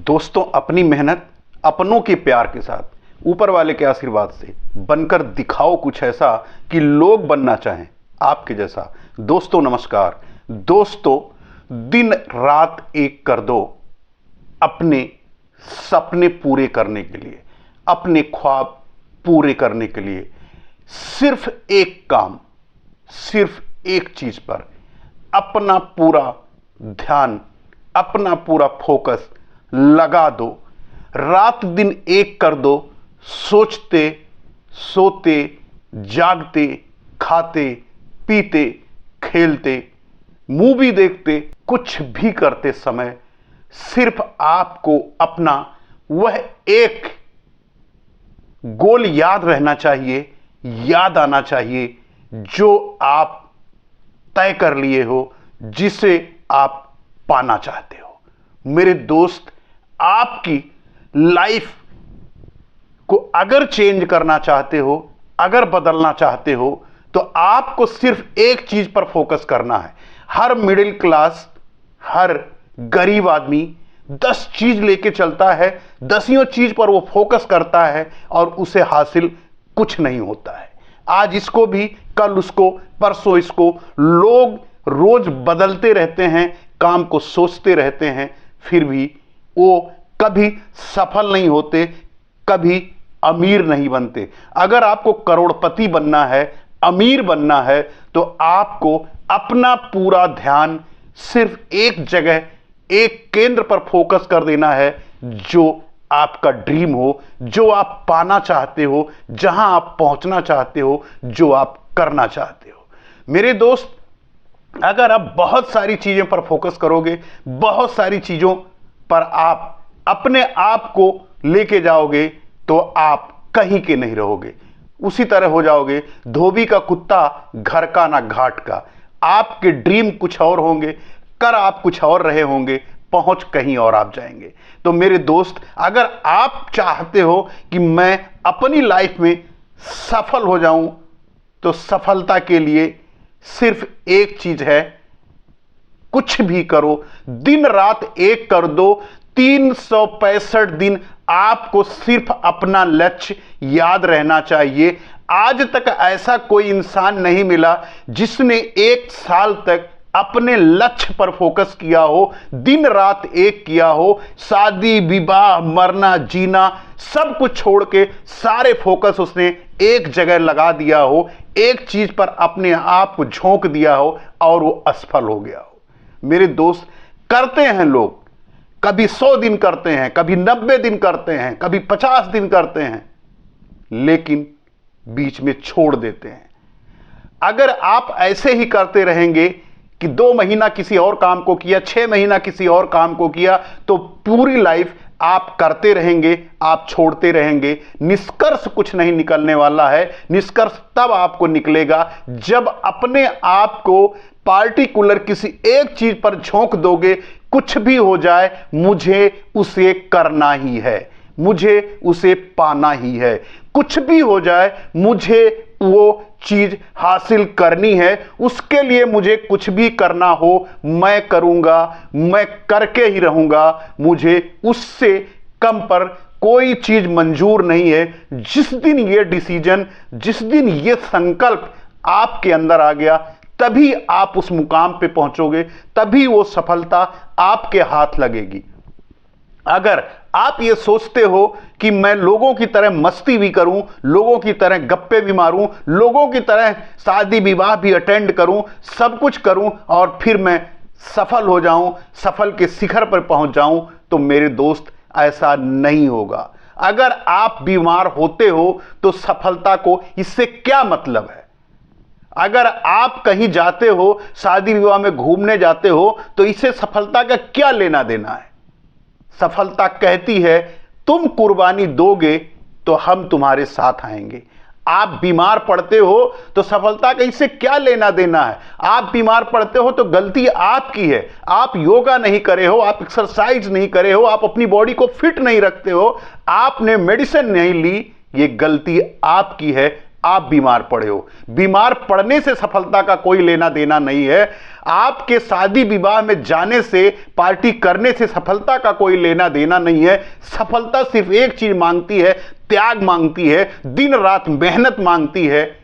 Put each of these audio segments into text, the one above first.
दोस्तों, अपनी मेहनत अपनों के प्यार के साथ ऊपर वाले के आशीर्वाद से बनकर दिखाओ कुछ ऐसा कि लोग बनना चाहें आपके जैसा। दोस्तों नमस्कार। दोस्तों, दिन रात एक कर दो अपने सपने पूरे करने के लिए, अपने ख्वाब पूरे करने के लिए। सिर्फ एक काम, सिर्फ एक चीज पर अपना पूरा ध्यान, अपना पूरा फोकस लगा दो। रात दिन एक कर दो। सोचते, सोते, जागते, खाते, पीते, खेलते, मूवी देखते, कुछ भी करते समय सिर्फ आपको अपना वह एक गोल याद रहना चाहिए, याद आना चाहिए, जो आप तय कर लिए हो, जिसे आप पाना चाहते हो। मेरे दोस्त, आपकी लाइफ को अगर चेंज करना चाहते हो, अगर बदलना चाहते हो, तो आपको सिर्फ एक चीज पर फोकस करना है। हर मिडिल क्लास, हर गरीब आदमी 10 चीज लेके चलता है, 10 चीज पर वो फोकस करता है और उसे हासिल कुछ नहीं होता है। आज इसको भी, कल उसको, परसों इसको। लोग रोज बदलते रहते हैं, काम को सोचते रहते हैं, फिर भी वो कभी सफल नहीं होते, कभी अमीर नहीं बनते। अगर आपको करोड़पति बनना है, अमीर बनना है, तो आपको अपना पूरा ध्यान सिर्फ एक जगह, एक केंद्र पर फोकस कर देना है, जो आपका ड्रीम हो, जो आप पाना चाहते हो, जहां आप पहुंचना चाहते हो, जो आप करना चाहते हो। मेरे दोस्त, अगर आप बहुत सारी चीजों पर फोकस करोगे, बहुत सारी चीजों पर आप अपने आप को लेके जाओगे, तो आप कहीं के नहीं रहोगे। उसी तरह हो जाओगे धोबी का कुत्ता, घर का ना घाट का। आपके ड्रीम कुछ और होंगे, कर आप कुछ और रहे होंगे, पहुंच कहीं और आप जाएंगे। तो मेरे दोस्त, अगर आप चाहते हो कि मैं अपनी लाइफ में सफल हो जाऊं, तो सफलता के लिए सिर्फ एक चीज है, कुछ भी करो, दिन रात एक कर दो। 365 दिन आपको सिर्फ अपना लक्ष्य याद रहना चाहिए। आज तक ऐसा कोई इंसान नहीं मिला जिसने 1 साल तक अपने लक्ष्य पर फोकस किया हो, दिन रात एक किया हो। शादी, विवाह, मरना, जीना, सब कुछ छोड़ के सारे फोकस उसने एक जगह लगा दिया हो, एक चीज पर अपने आप को झोंक दिया हो और वो असफल हो गया हो। मेरे दोस्त, करते हैं लोग, कभी 100 दिन करते हैं, कभी 90 दिन करते हैं, कभी 50 दिन करते हैं, लेकिन बीच में छोड़ देते हैं। अगर आप ऐसे ही करते रहेंगे कि 2 महीना किसी और काम को किया, 6 महीना किसी और काम को किया, तो पूरी लाइफ आप करते रहेंगे, आप छोड़ते रहेंगे। निष्कर्ष कुछ नहीं निकलने वाला है। निष्कर्ष तब आपको निकलेगा जब अपने आप को पार्टिकुलर किसी एक चीज पर झोंक दोगे। कुछ भी हो जाए, मुझे उसे करना ही है, मुझे उसे पाना ही है। कुछ भी हो जाए, मुझे वो चीज हासिल करनी है। उसके लिए मुझे कुछ भी करना हो, मैं करूंगा, मैं करके ही रहूंगा। मुझे उससे कम पर कोई चीज मंजूर नहीं है। जिस दिन ये डिसीजन, जिस दिन ये संकल्प आपके अंदर आ गया, तभी आप उस मुकाम पे पहुंचोगे, तभी वो सफलता आपके हाथ लगेगी। अगर आप ये सोचते हो कि मैं लोगों की तरह मस्ती भी करूं, लोगों की तरह गप्पे भी मारूं, लोगों की तरह शादी विवाह भी अटेंड करूं, सब कुछ करूं और फिर मैं सफल हो जाऊं, सफल के शिखर पर पहुंच जाऊं, तो मेरे दोस्त, ऐसा नहीं होगा। अगर आप बीमार होते हो तो सफलता को इससे क्या मतलब है? अगर आप कहीं जाते हो, शादी विवाह में घूमने जाते हो, तो इससे सफलता का क्या लेना देना है? सफलता कहती है, तुम कुर्बानी दोगे तो हम तुम्हारे साथ आएंगे। आप बीमार पड़ते हो तो सफलता का इससे क्या लेना देना है? आप बीमार पड़ते हो तो गलती आपकी है। आप योगा नहीं करे हो, आप एक्सरसाइज नहीं करे हो, आप अपनी बॉडी को फिट नहीं रखते हो, आपने मेडिसिन नहीं ली, ये गलती आपकी है। आप बीमार पड़े हो। बीमार पड़ने से सफलता का कोई लेना देना नहीं है। आपके शादी विवाह में जाने से, पार्टी करने से सफलता का कोई लेना देना नहीं है। सफलता सिर्फ एक चीज मांगती है, त्याग मांगती है, दिन रात मेहनत मांगती है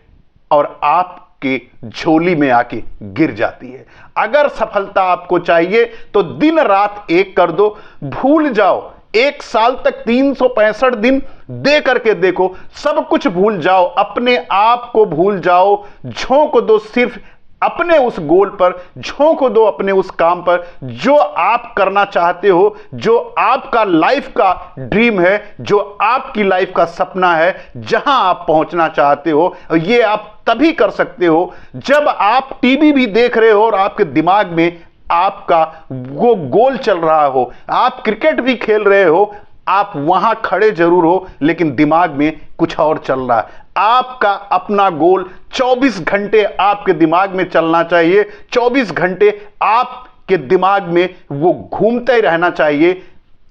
और आपके झोली में आके गिर जाती है। अगर सफलता आपको चाहिए तो दिन रात एक कर दो, भूल जाओ। एक साल तक 365 दिन दे करके देखो, सब कुछ भूल जाओ, अपने आप को भूल जाओ, झोंक दो सिर्फ अपने उस गोल पर, झोंक दो अपने उस काम पर जो आप करना चाहते हो, जो आपका लाइफ का ड्रीम है, जो आपकी लाइफ का सपना है, जहां आप पहुंचना चाहते हो। ये आप तभी कर सकते हो जब आप टीवी भी देख रहे हो और आपके दिमाग में आपका वो गोल चल रहा हो, आप क्रिकेट भी खेल रहे हो, आप वहां खड़े जरूर हो लेकिन दिमाग में कुछ और चल रहा है। आपका अपना गोल 24 घंटे आपके दिमाग में चलना चाहिए, 24 घंटे आपके दिमाग में वो घूमते ही रहना चाहिए,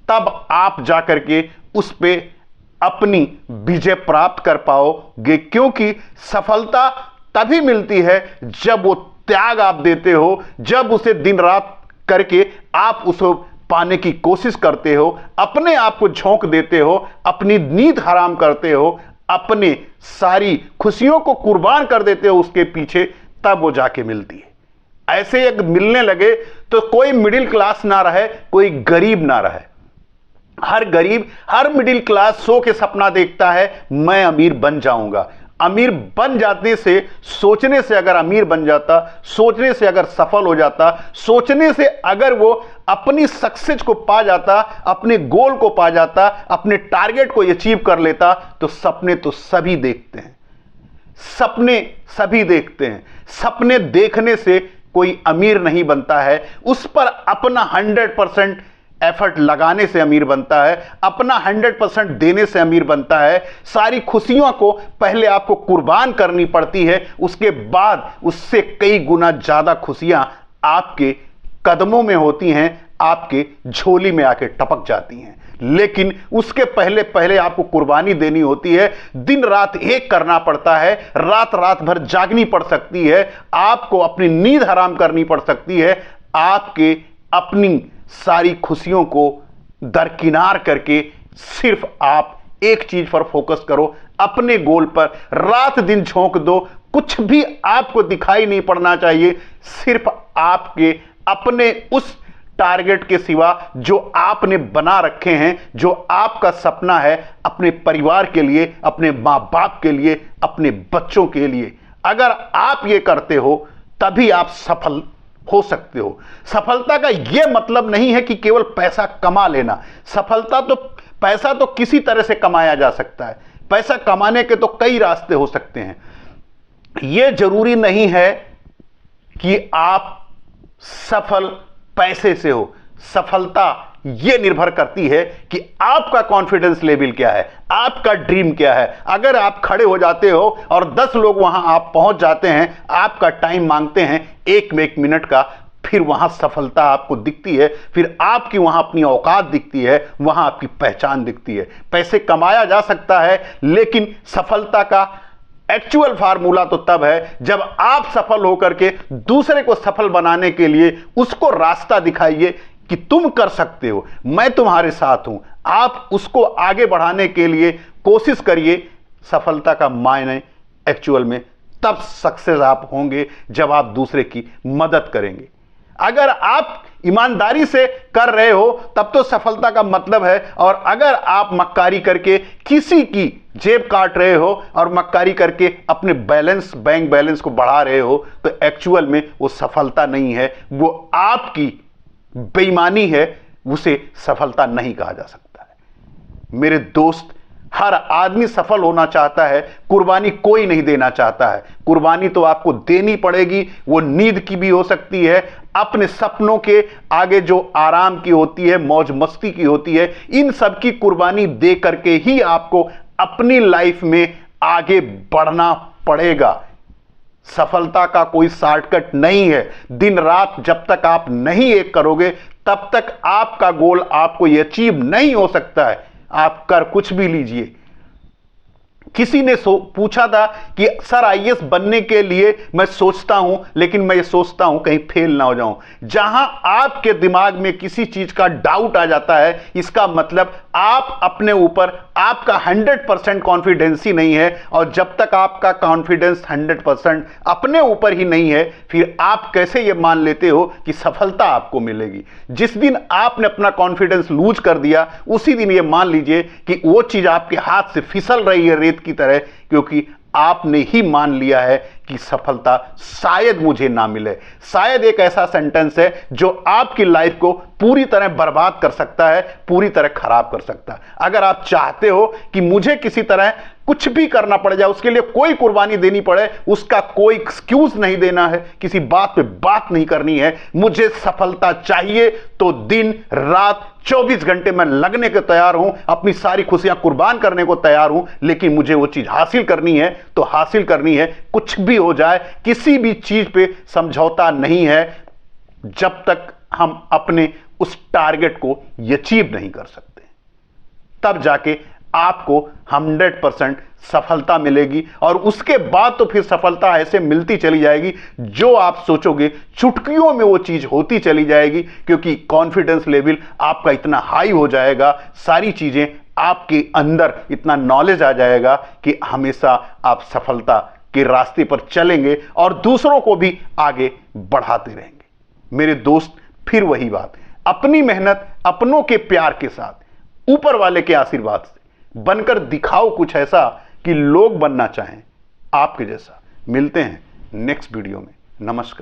तब आप जाकर के उस पे अपनी विजय प्राप्त कर पाओगे। क्योंकि सफलता तभी मिलती है जब वो त्याग आप देते हो, जब उसे दिन रात करके आप उसे पाने की कोशिश करते हो, अपने आप को झोंक देते हो, अपनी नींद हराम करते हो, अपने सारी खुशियों को कुर्बान कर देते हो उसके पीछे, तब वो जाके मिलती है। ऐसे एक मिलने लगे तो कोई मिडिल क्लास ना रहे, कोई गरीब ना रहे। हर गरीब, हर मिडिल क्लास सो के सपना देखता है मैं अमीर बन जाऊंगा। अमीर बन जाने से, सोचने से अगर अमीर बन जाता, सोचने से अगर सफल हो जाता, सोचने से अगर वो अपनी सक्सेस को पा जाता, अपने गोल को पा जाता, अपने टारगेट को अचीव कर लेता, तो सपने तो सभी देखते हैं, सपने सभी देखते हैं। सपने देखने से कोई अमीर नहीं बनता है, उस पर अपना 100% एफर्ट लगाने से अमीर बनता है, अपना 100% देने से अमीर बनता है। सारी खुशियों को पहले आपको कुर्बान करनी पड़ती है, उसके बाद उससे कई गुना ज्यादा खुशियां आपके कदमों में होती हैं, आपके झोली में आके टपक जाती हैं। लेकिन उसके पहले पहले आपको कुर्बानी देनी होती है, दिन रात एक करना पड़ता है, रात रात भर जागनी पड़ सकती है, आपको अपनी नींद हराम करनी पड़ सकती है, आपके अपनी सारी खुशियों को दरकिनार करके सिर्फ आप एक चीज पर फोकस करो, अपने गोल पर रात दिन झोंक दो। कुछ भी आपको दिखाई नहीं पड़ना चाहिए, सिर्फ आपके अपने उस टारगेट के सिवा जो आपने बना रखे हैं, जो आपका सपना है अपने परिवार के लिए, अपने मां बाप के लिए, अपने बच्चों के लिए। अगर आप ये करते हो तभी आप सफल हो सकते हो। सफलता का यह मतलब नहीं है कि केवल पैसा कमा लेना। पैसा तो किसी तरह से कमाया जा सकता है। पैसा कमाने के तो कई रास्ते हो सकते हैं। यह जरूरी नहीं है कि आप सफल पैसे से हो। सफलता यह निर्भर करती है कि आपका कॉन्फिडेंस लेवल क्या है, आपका ड्रीम क्या है। अगर आप खड़े हो जाते हो और 10 लोग वहां आप पहुंच जाते हैं, आपका टाइम मांगते हैं एक मिनट का, फिर वहां सफलता आपको दिखती है, फिर आपकी वहां अपनी औकात दिखती है, वहां आपकी पहचान दिखती है। पैसे कमाया जा सकता है, लेकिन सफलता का एक्चुअल फार्मूला तो तब है जब आप सफल होकर के दूसरे को सफल बनाने के लिए उसको रास्ता दिखाइए कि तुम कर सकते हो, मैं तुम्हारे साथ हूं। आप उसको आगे बढ़ाने के लिए कोशिश करिए। सफलता का मायने एक्चुअल में तब सक्सेस आप होंगे जब आप दूसरे की मदद करेंगे। अगर आप ईमानदारी से कर रहे हो तब तो सफलता का मतलब है, और अगर आप मक्कारी करके किसी की जेब काट रहे हो और मक्कारी करके अपने बैंक बैलेंस को बढ़ा रहे हो, तो एक्चुअल में वो सफलता नहीं है, वो आपकी बेईमानी है, उसे सफलता नहीं कहा जा सकता है। मेरे दोस्त, हर आदमी सफल होना चाहता है, कुर्बानी कोई नहीं देना चाहता है। कुर्बानी तो आपको देनी पड़ेगी, वो नींद की भी हो सकती है, अपने सपनों के आगे जो आराम की होती है, मौज मस्ती की होती है, इन सब की कुर्बानी दे करके ही आपको अपनी लाइफ में आगे बढ़ना पड़ेगा। सफलता का कोई शॉर्टकट नहीं है। दिन रात जब तक आप नहीं एक करोगे तब तक आपका गोल आपको अचीव नहीं हो सकता है। आप कर कुछ भी लीजिए, किसी ने पूछा था कि सर आईएएस बनने के लिए मैं सोचता हूं, लेकिन मैं ये सोचता हूं कहीं फेल ना हो जाऊं। जहां आपके दिमाग में किसी चीज का डाउट आ जाता है, इसका मतलब आप अपने ऊपर आपका 100% कॉन्फिडेंस ही नहीं है। और जब तक आपका कॉन्फिडेंस 100% अपने ऊपर ही नहीं है, फिर आप कैसे ये मान लेते हो कि सफलता आपको मिलेगी। जिस दिन आपने अपना कॉन्फिडेंस लूज कर दिया, उसी दिन ये मान लीजिए कि वो चीज आपके हाथ से फिसल रही है रेत की तरह, क्योंकि आपने ही मान लिया है कि सफलता शायद मुझे ना मिले। शायद एक ऐसा सेंटेंस है जो आपकी लाइफ को पूरी तरह बर्बाद कर सकता है, पूरी तरह खराब कर सकता है। अगर आप चाहते हो कि मुझे किसी तरह कुछ भी करना पड़ जाए, उसके लिए कोई कुर्बानी देनी पड़े, उसका कोई एक्सक्यूज नहीं देना है, किसी बात पे बात नहीं करनी है, मुझे सफलता चाहिए, तो दिन रात 24 घंटे मैं लगने के तैयार हूं, अपनी सारी खुशियां कुर्बान करने को तैयार हूं, लेकिन मुझे वो चीज हासिल करनी है तो हासिल करनी है, कुछ भी हो जाए। किसी भी चीज पे समझौता नहीं है जब तक हम अपने उस टारगेट को अचीव नहीं कर सकते। तब जाके आपको 100% सफलता मिलेगी, और उसके बाद तो फिर सफलता ऐसे मिलती चली जाएगी, जो आप सोचोगे चुटकियों में वो चीज होती चली जाएगी, क्योंकि कॉन्फिडेंस लेवल आपका इतना हाई हो जाएगा, सारी चीजें आपके अंदर इतना नॉलेज आ जाएगा कि हमेशा आप सफलता के रास्ते पर चलेंगे और दूसरों को भी आगे बढ़ाते रहेंगे। मेरे दोस्त, फिर वही बात, अपनी मेहनत अपनों के प्यार के साथ, ऊपर वाले के आशीर्वाद से बनकर दिखाओ कुछ ऐसा कि लोग बनना चाहें आपके जैसा। मिलते हैं नेक्स्ट वीडियो में। नमस्कार।